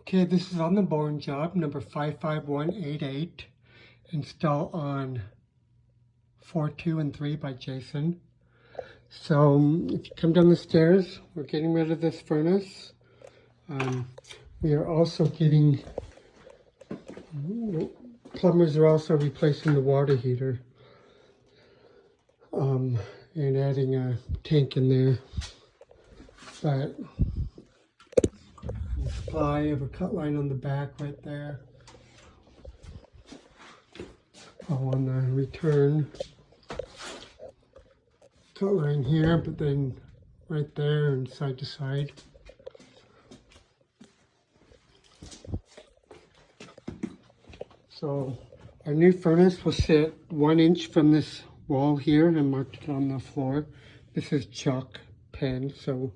Okay, this is on the Bourne job, number 55188, install on 4, 2, and 3 by Jason. So if you come down the stairs, we're getting rid of this furnace. We are also getting, plumbers are also replacing the water heater and adding a tank in there. But supply of a cut line on the back right there. On the return, cut line here, but then right there and side to side. So our new furnace will sit 1 inch from this wall here, and marked it on the floor. This is chalk pen, so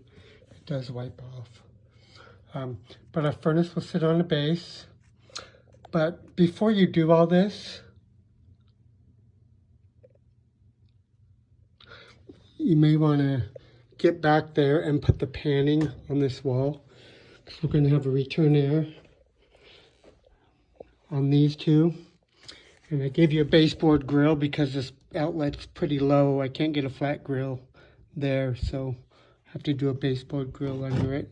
it does wipe off. But our furnace will sit on a base. But before you do all this, you may want to get back there and put the panning on this wall, because we're going to have a return air on these two. And I gave you a baseboard grill because this outlet's pretty low. I can't get a flat grill there, so I have to do a baseboard grill under it.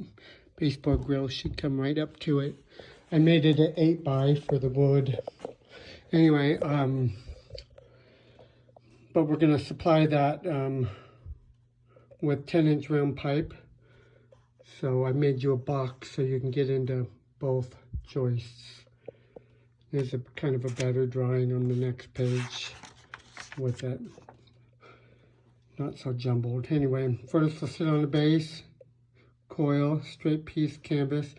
Baseboard grill should come right up to it. I made it an 8x for the wood. Anyway, but we're going to supply that with 10-inch round pipe. So I made you a box so you can get into both joists. There's a kind of a better drawing on the next page with it. Not so jumbled. Anyway, furnace will sit on the base, coil, straight piece canvas,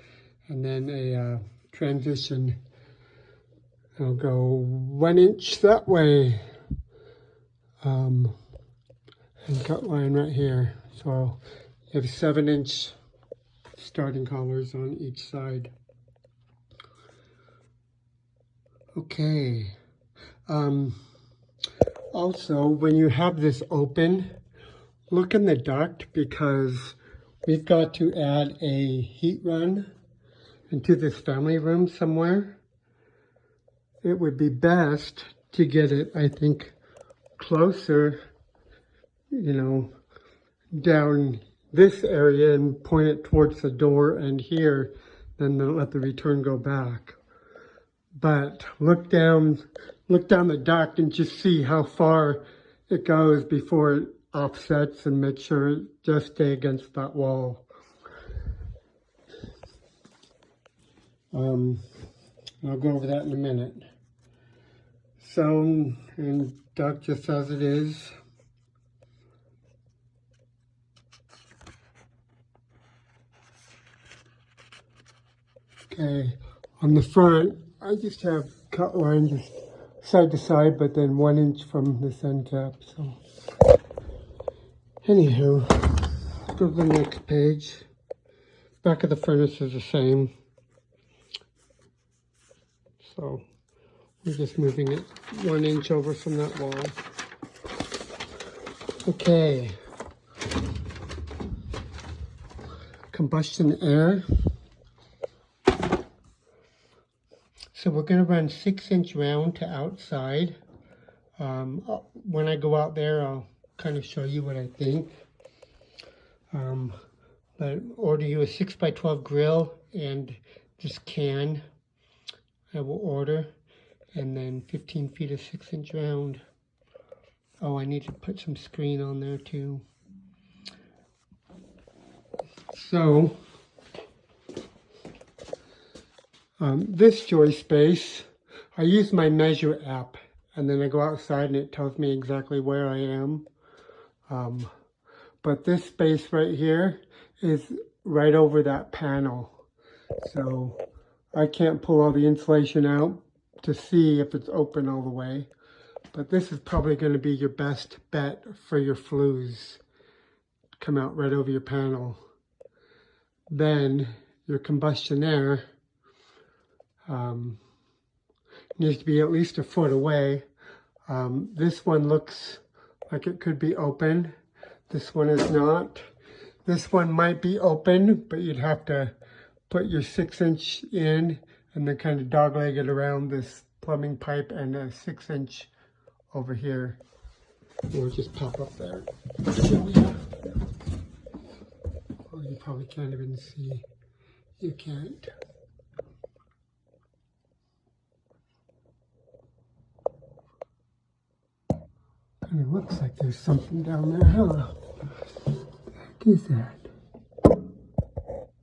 and then a transition. I'll go 1 inch that way. And cut line right here. So you have 7-inch starting collars on each side. Okay. Also, when you have this open, look in the duct, because we've got to add a heat run into this family room somewhere. It would be best to get it, I think, closer, you know, down this area and point it towards the door and here, then let the return go back. But look down the duct and just see how far it goes before it offsets, and make sure it just stay against that wall. I'll go over that in a minute. So, and duct just as it is. Okay, on the front, I just have cut line just side to side, but then 1 inch from this end cap. So, anywho, go to the next page. Back of the furnace is the same. So, we're just moving it 1 inch over from that wall. Okay. Combustion air. So we're going to run 6-inch round to outside. When I go out there, I'll kind of show you what I think. But order you a 6x12 grill and this can. I will order. And then 15 feet of 6-inch round. Oh, I need to put some screen on there too. So, this joist space, I use my measure app, and then I go outside and it tells me exactly where I am. But this space right here is right over that panel. So I can't pull all the insulation out to see if it's open all the way. But this is probably going to be your best bet for your flues. Come out right over your panel. Then your combustion air needs to be at least a foot away. This one looks like it could be open. This one is not. This one might be open, but you'd have to put your 6-inch in and then kind of dogleg it around this plumbing pipe and a 6-inch over here. It'll just pop up there. Well, you probably can't even see. You can't. And it looks like there's something down there, huh? What is that?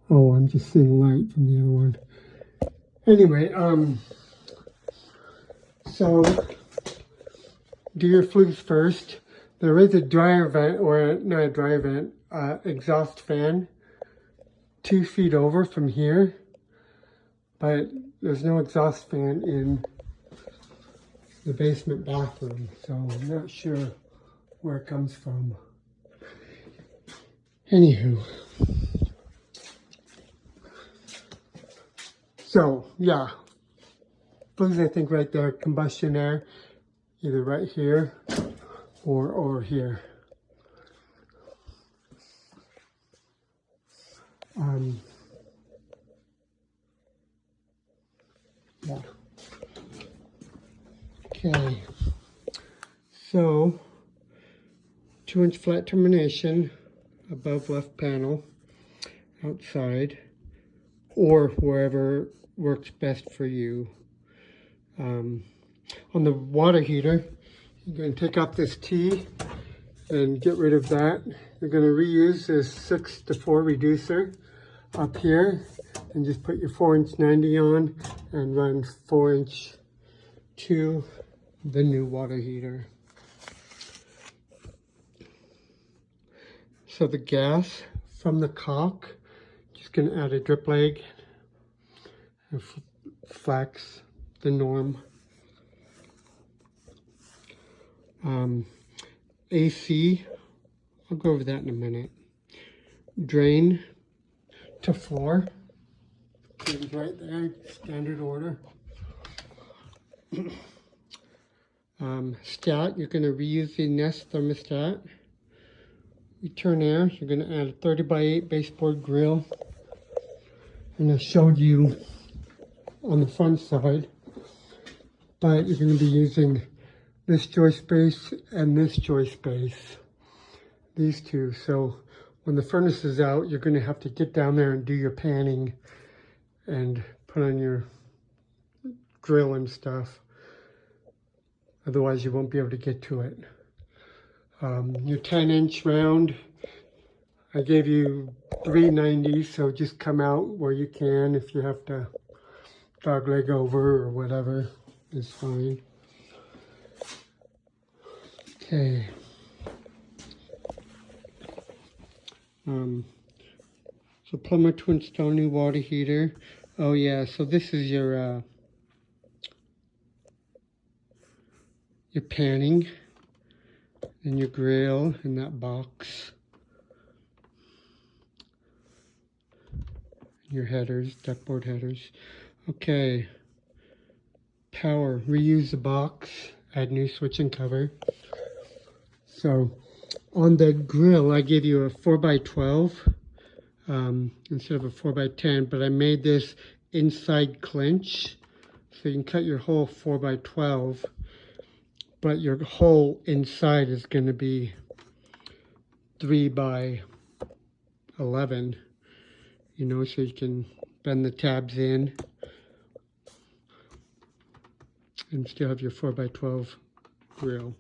Oh, I'm just seeing light from the other one. Anyway, so do your flues first. There is a dryer vent, or not a dryer vent, exhaust fan 2 feet over from here, but there's no exhaust fan in the basement bathroom, so I'm not sure where it comes from. Anywho, so yeah, flues I think right there, combustion air, either right here or over here. Yeah. Okay, so 2-inch flat termination above left panel outside or wherever works best for you. On the water heater, you're going to take off this T and get rid of that. You're going to reuse this 6-to-4 reducer up here and just put your 4-inch 90 on and run 4-inch to the new water heater. So the gas from the caulk, just going to add a drip leg and flex the norm. AC, I'll go over that in a minute. Drain to floor, it's right there, standard order. Stat, you're going to reuse the Nest thermostat. Return air, you're going to add a 30x8 baseboard grill. And I showed you on the front side, but you're going to be using this joist space and this joist space, these two. So when the furnace is out, you're going to have to get down there and do your panning and put on your grill and stuff. Otherwise, you won't be able to get to it. Your 10-inch round, I gave you 390, so just come out where you can. If you have to dogleg over or whatever, it's fine. Okay. So plumber to install new water heater. Oh yeah, so this is your panning and your grill in that box. Your headers, duckboard headers. Okay. Power, reuse the box, add new switch and cover. So on the grill, I gave you a 4x12 instead of a 4x10, but I made this inside clinch. So you can cut your whole 4x12, but your hole inside is going to be 3x11, you know, so you can bend the tabs in and still have your 4x12 grill.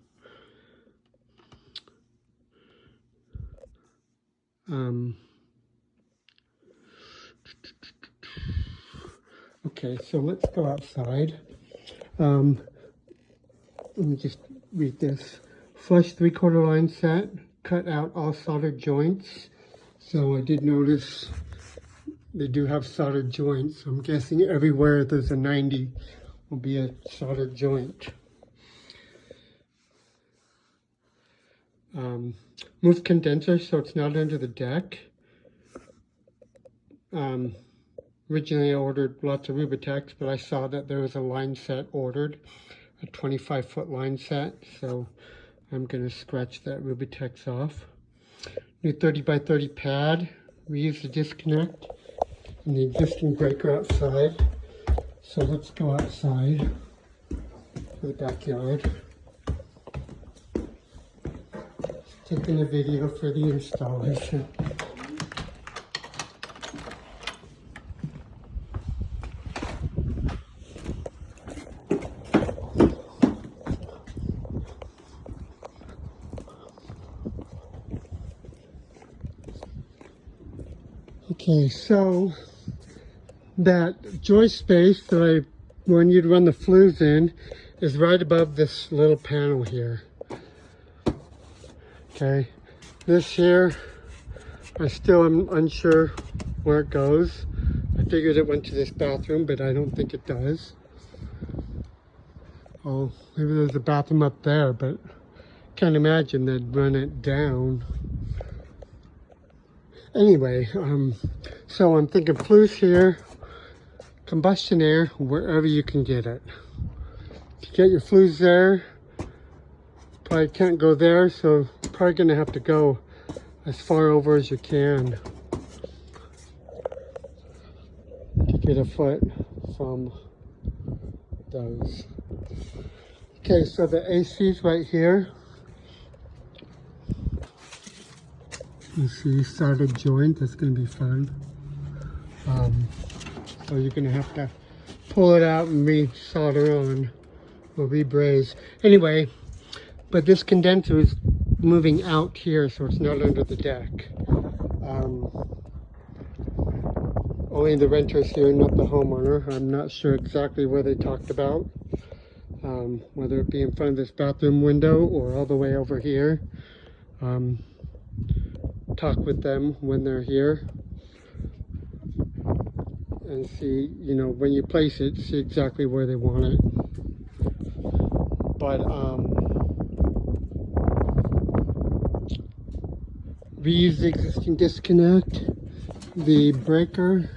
Okay, so let's go outside. Let me just read this. Flush 3/4 line set, cut out all soldered joints. So I did notice they do have soldered joints. So I'm guessing everywhere there's a 90 will be a soldered joint. Move condenser so it's not under the deck. Originally I ordered lots of Rubitex, but I saw that there was a line set ordered, a 25-foot line set, so I'm going to scratch that Rubitex off. New 30x30 pad, reuse the disconnect and the existing breaker outside. So let's go outside to the backyard. Taking a video for the installation. Okay, so that joist space that I want you to run the flues in is right above this little panel here. Okay, this here, I still am unsure where it goes. I figured it went to this bathroom, but I don't think it does. Oh, maybe there's a bathroom up there, but can't imagine they'd run it down. Anyway, so I'm thinking flues here, combustion air, wherever you can get it. If you get your flues there, probably can't go there, so you're probably going to have to go as far over as you can to get a foot from those. Okay, so the AC's right here. You see, soldered joint, that's going to be fun. So you're going to have to pull it out and re-solder on or re-braze. Anyway, but this condenser is moving out here, so it's not under the deck. Only the renters here, not the homeowner. I'm not sure exactly where they talked about. Whether it be in front of this bathroom window or all the way over here. Talk with them when they're here and see, you know, when you place it, see exactly where they want it. But reuse the existing disconnect. The breaker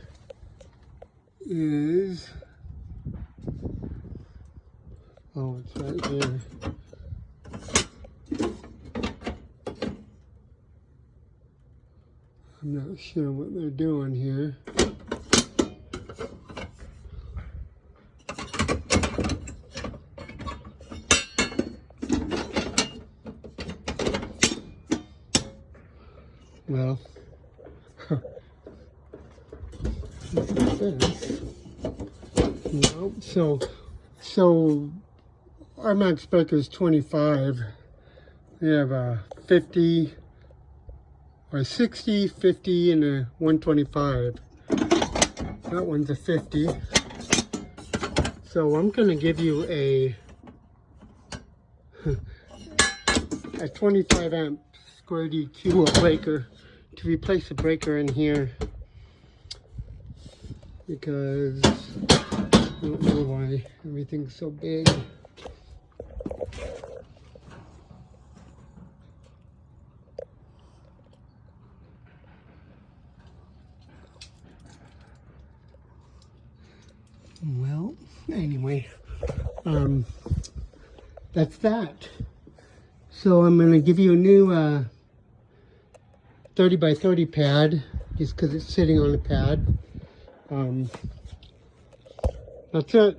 is, oh, it's right here. I'm not sure what they're doing here. Well, no, so our max breaker is 25. We have a 50 or 60, 50, and a 125. That one's a 50. So I'm gonna give you a 25 amp square DQ breaker to replace the breaker in here, because I don't know why everything's so big. Well, anyway, that's that. So I'm going to give you a new 30 by 30 pad, just because it's sitting on a pad. That's it.